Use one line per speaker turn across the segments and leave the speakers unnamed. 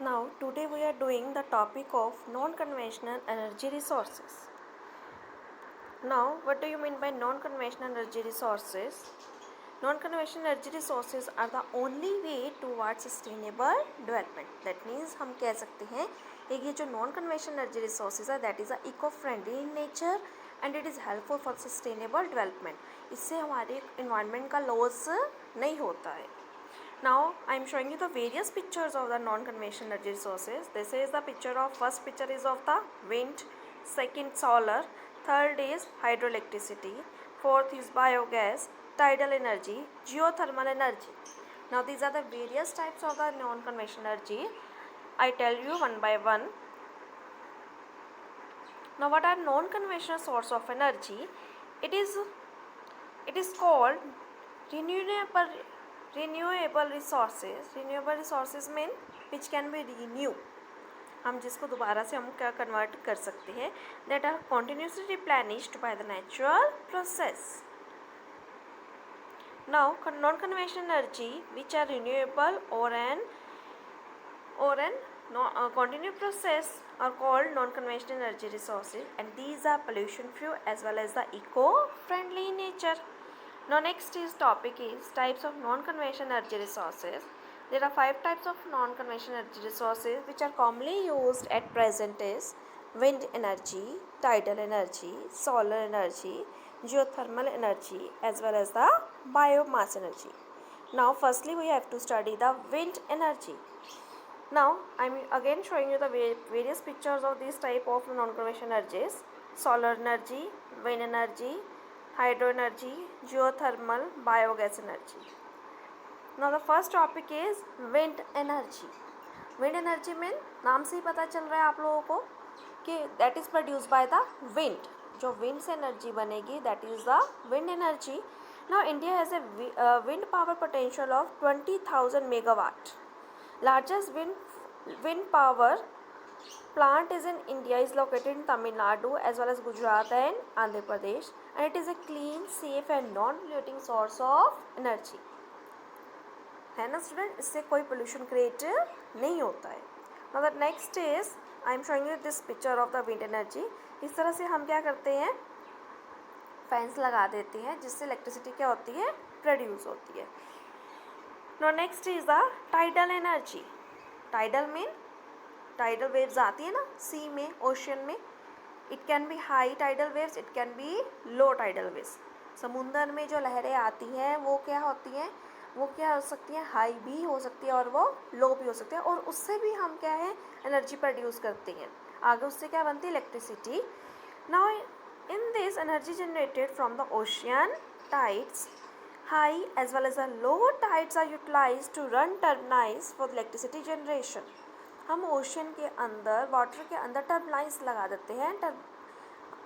Now, today we are doing the topic of non-conventional energy resources. Now, what do you mean by non-conventional energy resources? Non-conventional energy resources are the only way towards sustainable development. That means हम कह सकते हैं एक ये जो non-conventional energy resources है that is a eco-friendly in nature and it is helpful for sustainable development. इससे हमारे environment का loss नहीं होता है. Now I am showing you the various pictures of the non-conventional energy resources. This is the picture of first picture is of the wind, second solar, third is hydroelectricity, fourth is biogas, tidal energy, geothermal energy. Now these are the various types of the non-conventional energy. I tell you one by one. Now what are non-conventional source of energy? It is called renewable resources mean which can be renew. हम जिसको दोबारा से हम क्या convert कर सकते हैं that are continuously replenished by the natural process. Now non-conventional energy which are renewable or an continuous process are called non-conventional energy resources, and these are pollution free as well as the eco-friendly in nature. Now next is topic is types of non-conventional energy resources. There are 5 types of non-conventional energy resources which are commonly used at present is wind energy, tidal energy, solar energy, geothermal energy as well as the biomass energy. Now firstly we have to study the wind energy. Now I am again showing you the various pictures of these type of non-conventional energies: solar energy, wind energy, hydro energy, geothermal, biogas energy. Now the first topic is wind energy. Wind energy mean नाम से ही पता चल रहा है आप लोगों को कि that is produced by the wind. जो wind से energy बनेगी that is the wind energy. Now India has a wind power potential of 20,000 megawatt. Largest wind power plant is in India is located in Tamil Nadu as well as Gujarat and Andhra Pradesh, and it is a clean, safe and non-polluting source of energy. है ना student, इससे कोई pollution create नहीं होता है. Now the next is I am showing you this picture of the wind energy. इस तरह से हम क्या करते हैं, फैंस लगा देते हैं जिससे इलेक्ट्रिसिटी क्या होती है, प्रोड्यूस होती है. Now next is the tidal energy. Tidal mean tidal waves आती है ना सी में, ओशन में. It can B high tidal waves, it can B low tidal waves. समुंदर में जो लहरें आती हैं वो क्या होती हैं, वो क्या हो सकती हैं, हाई भी हो सकती है और वो लो भी हो सकती है, और उससे भी हम क्या है एनर्जी प्रोड्यूस करते हैं. आगे उससे क्या बनती है, electricity. Now in this energy generated from the ocean tides, high as well as the low tides are utilised to run turbines for electricity generation. हम ओशन के अंदर, वाटर के अंदर टर्बाइन्स लगा देते हैं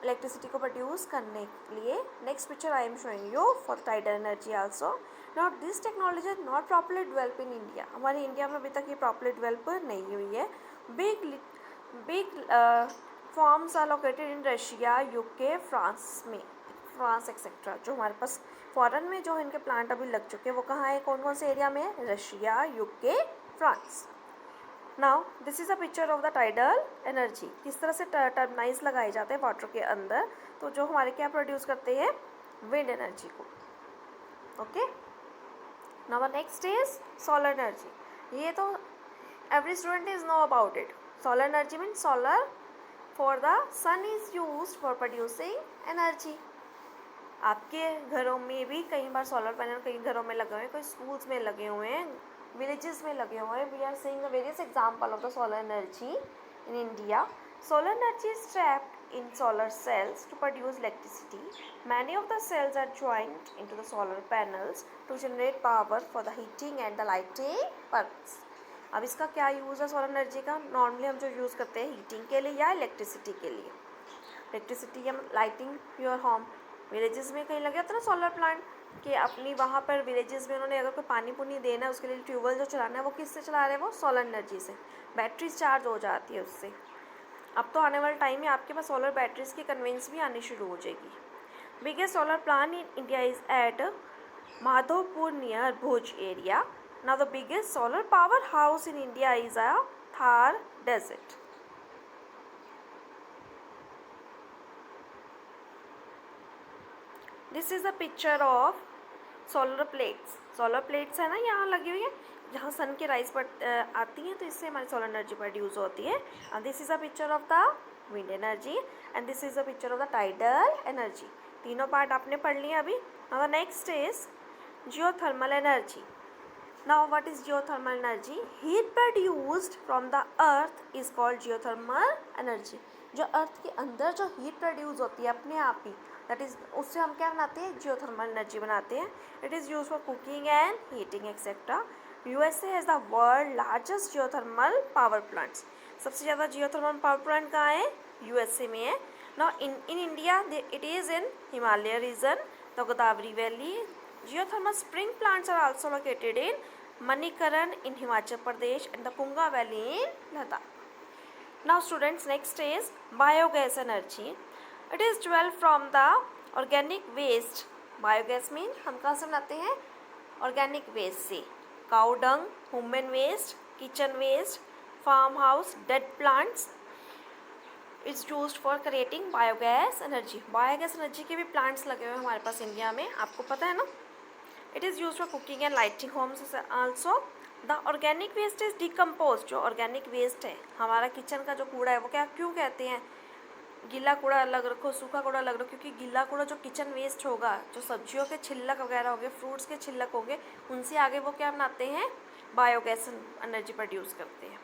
इलेक्ट्रिसिटी को प्रोड्यूस करने के लिए. Next picture I am showing you for tidal energy also. Now this technology is not properly develop in India. हमारे इंडिया में अभी तक ये प्रॉपर्ली डेवलप नहीं हुई है. Big farms are located in Russia, UK, France etcetera. जो हमारे पास फॉरेन में जो इनके प्लांट अभी लग चुके हैं वो कहाँ है, कौन कौन से एरिया में है, Russia, UK, France. Now this is a picture of the tidal energy. किस तरह से टर्बाइन्स लगाए जाते हैं वाटर के अंदर, तो जो हमारे क्या प्रोड्यूस करते हैं, विंड एनर्जी को. Okay. Now next is solar energy. ये तो every student is know about it. Solar energy mean solar for the sun is used for producing energy. आपके घरों में भी कई बार सोलर पैनल कई घरों में लगे हुए हैं, कोई स्कूल्स में लगे हुए हैं, villages में लगे हुए हैं. We are seeing the various example of the solar energy in India. Solar energy is trapped in solar cells to produce electricity. Many of the cells are joined into the solar panels to generate power for the heating and the lighting purpose. अब इसका क्या use है solar energy का, normally हम जो use करते हैं heating के लिए या इलेक्ट्रिसिटी के लिए. इलेक्ट्रिसिटी या लाइटिंग योर होम. विलेजेस में कहीं लगे होते हैं ना सोलर प्लांट, कि अपनी वहाँ पर विलेजेस में उन्होंने अगर कोई पानी पुनी देना है उसके लिए ट्यूबवेल जो चलाना है वो किससे चला रहे हैं, वो सोलर एनर्जी से. बैटरीज चार्ज हो जाती है उससे. अब तो आने वाले टाइम में आपके पास सोलर बैटरीज की कन्वेंस भी आनी शुरू हो जाएगी. Biggest solar plant in India is at Madhopur near Bhuj area. Now the biggest solar powerhouse in India is Thar Desert. This is a picture of solar plates है ना, यहाँ लगी हुई है, जहाँ सन की राइज आती है तो इससे हमारी सोलर एनर्जी प्रोड्यूस होती है. And this is a picture of the wind energy and this is a picture of the tidal energy. तीनों पार्ट आपने पढ़ लिया अभी. Now the next is geothermal energy. Now what is geothermal energy? Heat produced from the earth is called geothermal energy. जो अर्थ के अंदर जो heat produce होती है अपने आप ही, दैट इज उससे हम क्या बनाते हैं? जियोथर्मल एनर्जी बनाते हैं. It is use for cooking and heating etcetera. USA has the world largest geothermal power plants. सबसे ज़्यादा जियोथर्मल पावर प्लांट कहाँ है? यूएसए में है. Now in India it is in Himalaya region, the Godavari valley. Geothermal spring plants are also located in Manikaran in Himachal Pradesh and the Punga Valley in Ladakh. Now students, next is biogas energy. It is developed from the organic waste. Biogas means हम कहाँ से बनाते हैं? Organic waste से. Cow dung, human waste, kitchen waste, farmhouse, dead plants. It's used for creating biogas energy. Biogas energy के भी plants लगे हुए हैं हमारे पास इंडिया में, आपको पता है ना? It is used for cooking and lighting homes also. The organic waste is decomposed. जो organic waste है, हमारा किचन का जो कूड़ा है वो क्या क्यों कहते हैं गीला कूड़ा अलग रखो, सूखा कूड़ा अलग रखो? क्योंकि गीला कूड़ा जो किचन वेस्ट होगा, जो सब्जियों के छिलक वगैरह होंगे, फ्रूट्स के छिलक होंगे, उनसे आगे वो क्या बनाते हैं? बायोगैस एनर्जी प्रोड्यूस करते हैं.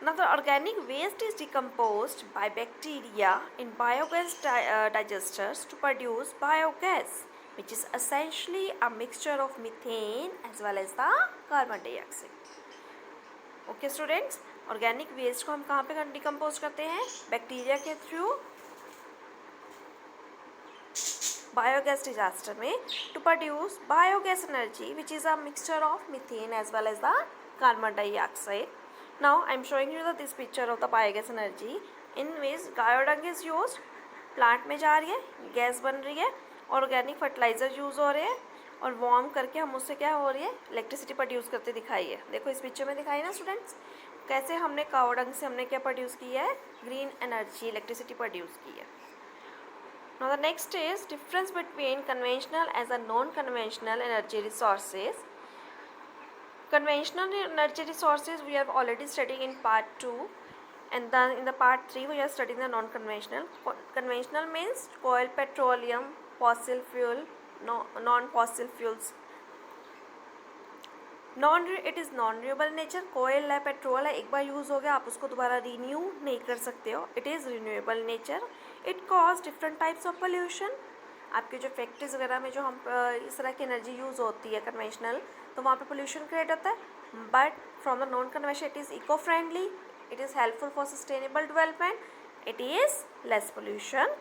Now the organic waste is decomposed by bacteria in biogas digesters to produce biogas, which is essentially a mixture of methane as well as the carbon dioxide. Okay students, organic waste को हम कहाँ पे decompose करते हैं? Bacteria के through biogas digester में to produce biogas energy which is a mixture of methane as well as the carbon dioxide. Now I am showing you this picture of the biogas energy in which गायोडंग is use. Plant में जा रही है, gas बन रही है, organic fertiliser use हो रहे हैं और वार्म करके हम उससे क्या हो रही है? इलेक्ट्रिसिटी प्रोड्यूस करते दिखाई है. देखो इस पिक्चर में दिखाई ना स्टूडेंट्स, कैसे हमने कावडंग से हमने क्या प्रोड्यूस किया है? ग्रीन एनर्जी, इलेक्ट्रिसिटी प्रोड्यूस की है. Now the next is difference between conventional as a non conventional energy resources. Conventional energy resources we have already studied in part 2, and then in the part 3 we are studying the non-conventional. Conventional means coal, petroleum, fossil fuel, non-fossil fuels. It is non renewable nature. कोयल है, petrol है, एक बार use हो गया, आप उसको दोबारा renew नहीं कर सकते हो. It is renewable nature. It cause different types of pollution. आपके जो फैक्ट्रीज वगैरह में जो हम इस तरह की एनर्जी यूज़ होती है कन्वेंशनल, तो वहाँ पे पोल्यूशन क्रिएट होता है. But from the non conventional it is eco friendly, it is helpful for sustainable development, it is less pollution,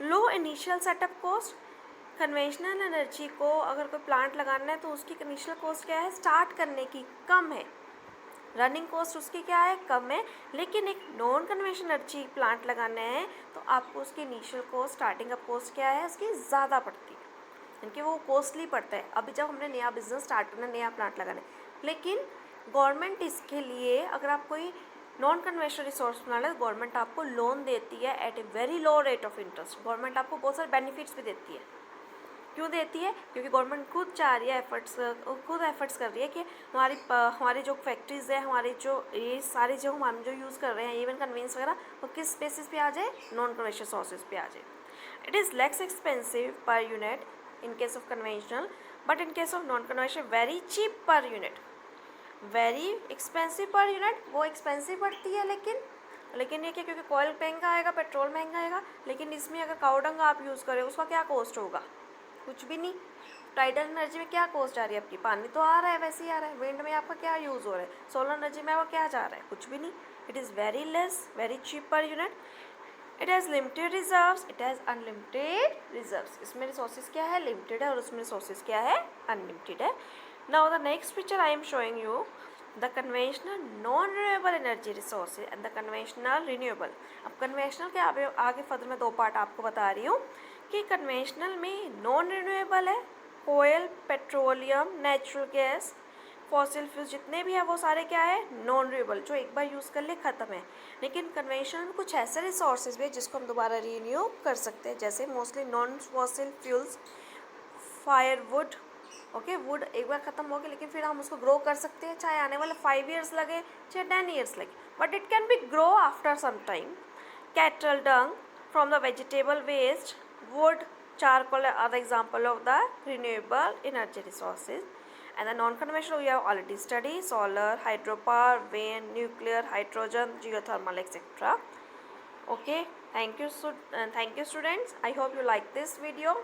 low initial setup cost. Conventional energy को अगर कोई प्लांट लगाना है तो उसकी इनिशियल कॉस्ट क्या है? स्टार्ट करने की कम है, रनिंग कॉस्ट उसकी क्या है? कम है. लेकिन एक नॉन कन्वेंशनल एनर्जी प्लांट लगाना है तो आपको उसकी initial cost, starting up cost क्या है उसकी? ज़्यादा पड़ती है, यानी कि वो कॉस्टली पड़ता है. अभी जब हमने नया बिजनेस स्टार्ट करना है, नया प्लांट लगाना है, लेकिन गवर्नमेंट इसके लिए अगर आप कोई नॉन कन्वेंशनल रिसोर्स बनाना है, गवर्नमेंट आपको लोन देती है at a very low rate of interest. Government आपको बहुत सारे बेनिफिट्स भी देती है. क्यों देती है? क्योंकि गवर्नमेंट खुद चाह रही है, खुद एफर्ट्स कर रही है कि हमारी जो फैक्ट्रीज़ है, हमारे जो ये सारे जो हम जो यूज़ कर रहे हैं, इवन कन्वेंस वगैरह, वो किस बेसिस पे आ जाए? नॉन कन्वेंशनल सोर्सेज पे आ जाए. It is less expensive per unit in case of conventional, but in case of non conventional very cheap per unit. Very expensive per unit, वो एक्सपेंसिव पड़ती है, लेकिन ये क्या? क्योंकि कोयल महंगा आएगा, पेट्रोल महंगा आएगा, लेकिन इसमें अगर कावडंग आप यूज़ करें उसका क्या कॉस्ट होगा? कुछ भी नहीं. टाइडल एनर्जी में क्या कॉस्ट आ रही है आपकी? पानी तो आ रहा है, वैसे ही आ रहा है. विंड में आपका क्या यूज़ हो रहा है? सोलर एनर्जी में आपका क्या जा रहा है? कुछ भी नहीं. It is very less, very cheap per unit. It has limited reserves, it has unlimited reserves. इसमें रिसोर्सेज क्या है? लिमिटेड है, और उसमें रिसोर्सेज क्या है? अनलिमिटेड है. Now the next picture I am showing you the conventional non renewable energy resources and the conventional renewable. अब कन्वेंशनल के आगे फर्दर में 2 पार्ट आपको बता रही हूँ कि कन्वेंशनल में नॉन रिन्यूएबल है कोयल, petroleum, natural gas, fossil fuels जितने भी हैं वो सारे क्या है, नॉन रिन्यूएबल, जो एक बार यूज़ कर ले ख़त्म है। लेकिन कन्वेंशनल में कुछ ऐसे रिसोर्सेज भी है जिसको हम दोबारा रिन्यू कर सकते हैं, जैसे mostly non fossil fuels, firewood, okay, would एक बार ख़त्म हो गया लेकिन फिर हम उसको ग्रो कर सकते हैं, चाहे आने वाले 5 ईयर्स लगे चाहे 10 ईयर्स लगे, but it can be grow after some time. Cattle dung from the vegetable waste, wood, charcoal are the example of the renewable energy resources. And the non-conventional we have already studied: solar, hydropower, wind, nuclear, hydrogen, geothermal, etc. Okay, thank you students. I hope you like this video.